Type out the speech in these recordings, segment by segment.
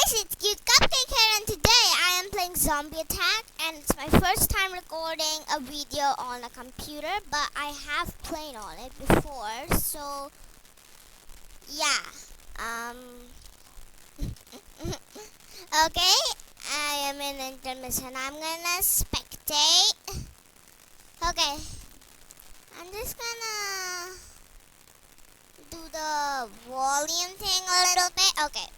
guys, it's Cute Cupcake here, and today I am playing Zombie Attack, and it's my first time recording a video on a computer, but I have played on it before, so yeah. Okay, I am in intermission. I'm gonna spectate. Okay, I'm just gonna do the volume thing a little bit. Okay.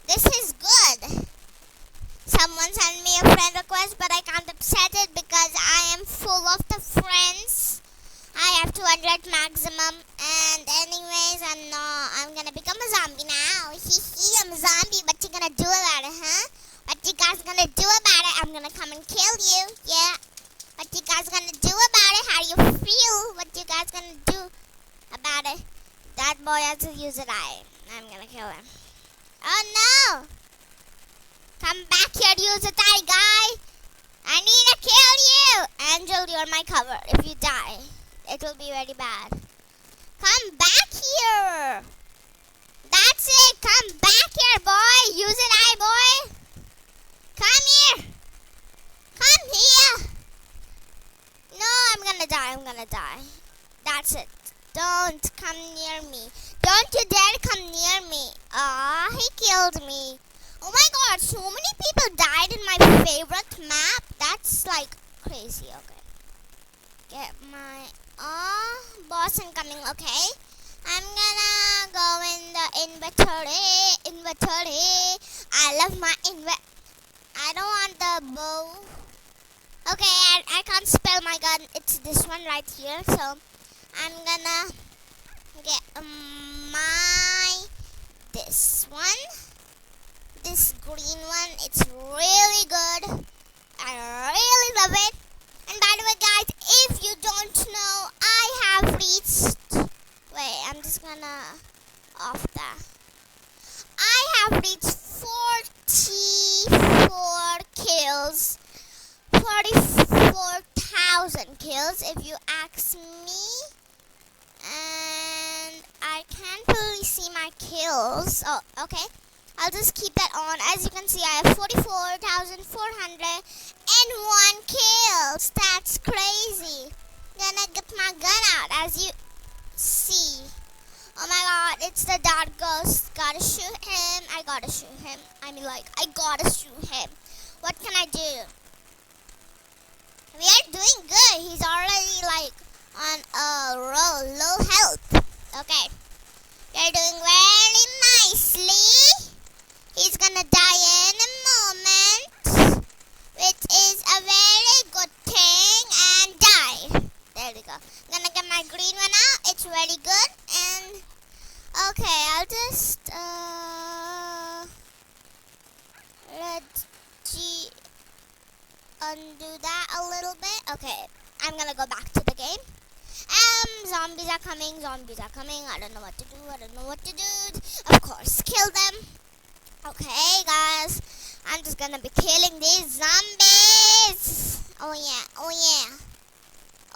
This is good. Someone sent me a friend request, but I can't accept it because I am full of the friends. I have 200 maximum, and anyways, I'm gonna become a zombie now. I'm a zombie. What you gonna do about it, huh? What you guys gonna do about it? I'm gonna come and kill you. Yeah. What you guys gonna do about it? How do you feel? What you guys gonna do about it? That boy has to use an eye. I'm gonna kill him. Oh no! Come back here, use a tie, guy! I need to kill you! Angel, you're my cover. If you die, it will be very bad. Come back here! That's it! Come back here, boy! Use an eye, boy! Come here! Come here! No, I'm gonna die. I'm gonna die. That's it. Don't come near me. Don't you dare come near me. Ah, he killed me. Oh my god, so many people died in my favorite map. That's like crazy. Okay. Get my boss incoming, okay? I'm gonna go in the inventory. I love my I don't want the bow. Okay, I can't spell my gun. It's this one right here, so I'm gonna get this one, this green one. It's really good. I really love it. And by the way, guys, if you don't know, I have reached. Wait, I'm just gonna off that. I have reached 44 kills. 44,000 kills, if you ask me. And I can't really see my kills. Oh, okay. I'll just keep that on. As you can see, I have 44,401 kills. That's crazy. Gonna get my gun out, as you see. Oh my god, it's the dark ghost. Gotta shoot him. I gotta shoot him. I gotta shoot him. What can I do? We are doing good. He's already on a low health. Okay. You're doing very nicely. He's gonna die in a moment, which is a very good thing, and die. There we go. Gonna get my green one out. It's very good. And okay, I'll just undo that a little bit. Okay, I'm gonna go back to the game. Zombies are coming. I don't know what to do. Of course, kill them. Okay, guys, I'm just gonna be killing these zombies. Oh yeah. Oh yeah.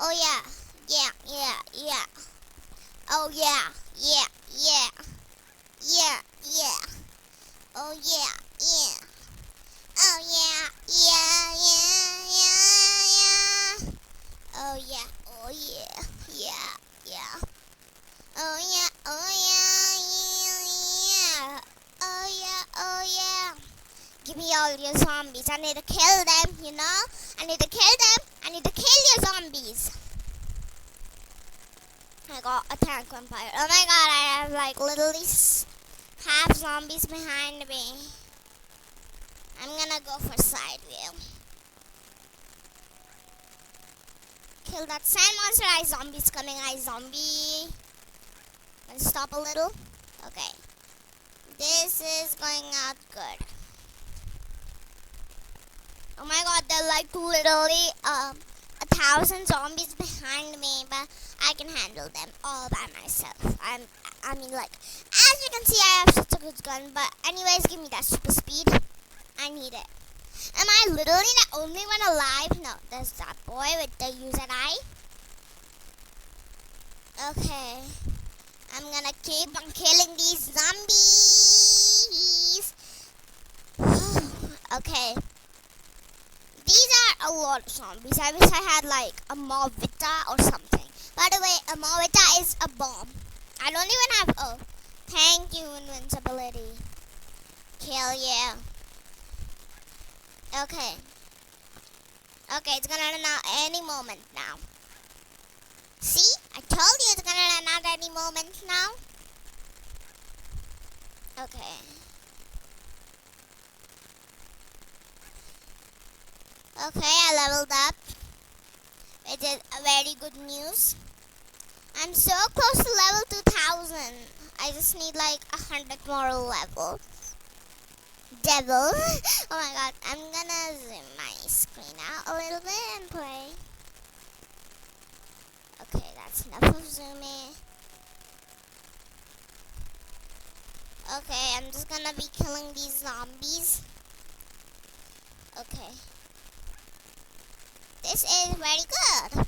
Oh yeah. Oh yeah. Oh yeah. Oh yeah. Give me all your zombies. I need to kill them, you know? I need to kill your zombies. I got a tank vampire. Oh my god, I have literally half zombies behind me. I'm gonna go for side view. Kill that sand monster. Zombie's coming. Zombie. Gonna stop a little. Okay. This is going out good. Oh my god, there are literally 1,000 zombies behind me, but I can handle them all by myself. As you can see, I have such a good gun, but anyways, give me that super speed. I need it. Am I literally the only one alive? No, there's that boy with the user eye. Okay. I'm gonna keep on killing these zombies. lot of zombies. I wish I had like a Movita or something. By the way, a Movita is a bomb. I don't even have. Oh, thank you, invincibility. Hell yeah. Okay. Okay, it's gonna run out any moment now. See? I told you it's gonna run out any moment now. Okay. Okay, I leveled up. It is a very good news. I'm so close to level 2000. I just need like 100 more levels. Devil. Oh my god, I'm gonna zoom my screen out a little bit and play. Okay, that's enough of zooming. Okay, I'm just gonna be killing these zombies. Okay. This is very good.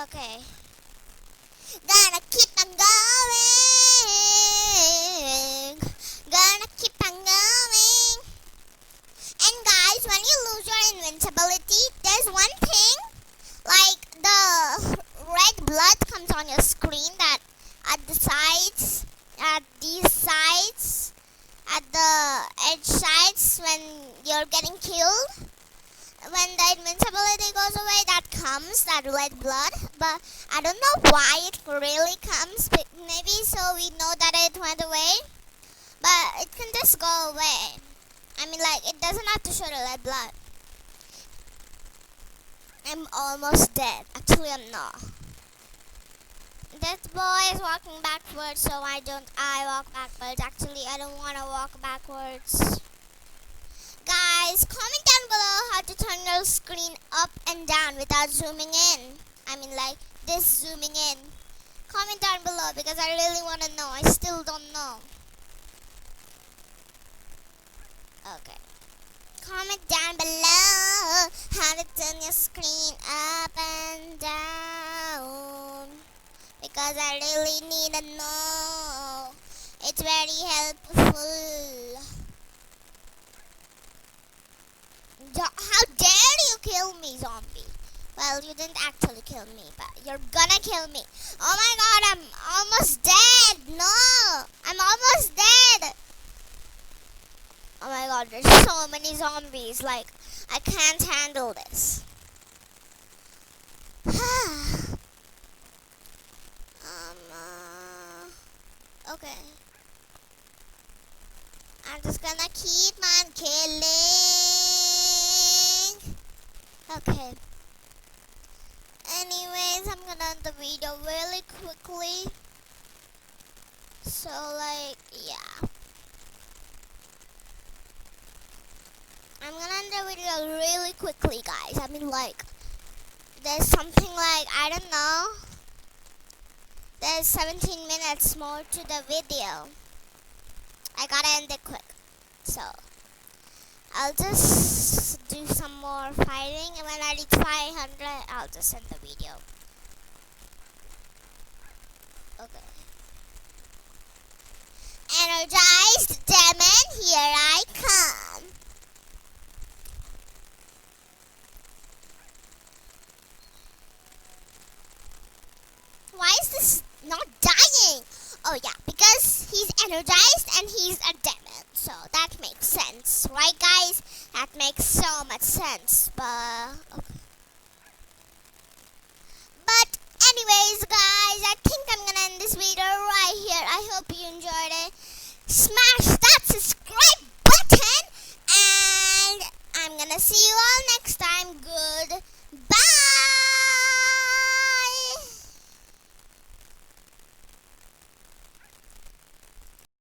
Okay. Gonna keep on going. Gonna keep on going. And guys, when you lose your invincibility, there's one thing. Like the red blood comes on your screen that at the sides, at these sides, at the edge sides when you're getting killed. When the invincibility goes away, that comes, that red blood. But I don't know why it really comes. But maybe so we know that it went away. But it can just go away. I mean, like, it doesn't have to show the red blood. I'm almost dead. Actually, I'm not. That boy is walking backwards, so why don't I walk backwards? Actually, I don't want to walk backwards. Guys, comment down below how to turn your screen up and down without zooming in. I mean, like this zooming in. Comment down below because I really want to know. I still don't know. Okay. Comment down below how to turn your screen up and down because I really need to know. It's very helpful. How dare you kill me, zombie? Well, you didn't actually kill me, but you're gonna kill me. Oh my god, I'm almost dead. No, I'm almost dead. Oh my god, there's so many zombies. Like, I can't handle this. Okay. I'm just gonna keep on killing. Okay. Anyways, I'm gonna end the video really quickly. So, like, yeah. I'm gonna end the video really quickly, guys. I mean, like, there's something like, I don't know. There's 17 minutes more to the video. I gotta end it quick. So, I'll just do some more fighting, and when I reach 500, I'll just end the video. Okay. Energized demon, here I come. Why is this not dying? Oh yeah, because he's energized and he's a demon. So that makes sense, right guys? That makes so much sense, but okay. But anyways guys, I think I'm gonna end this video right here. I hope you enjoyed it. Smash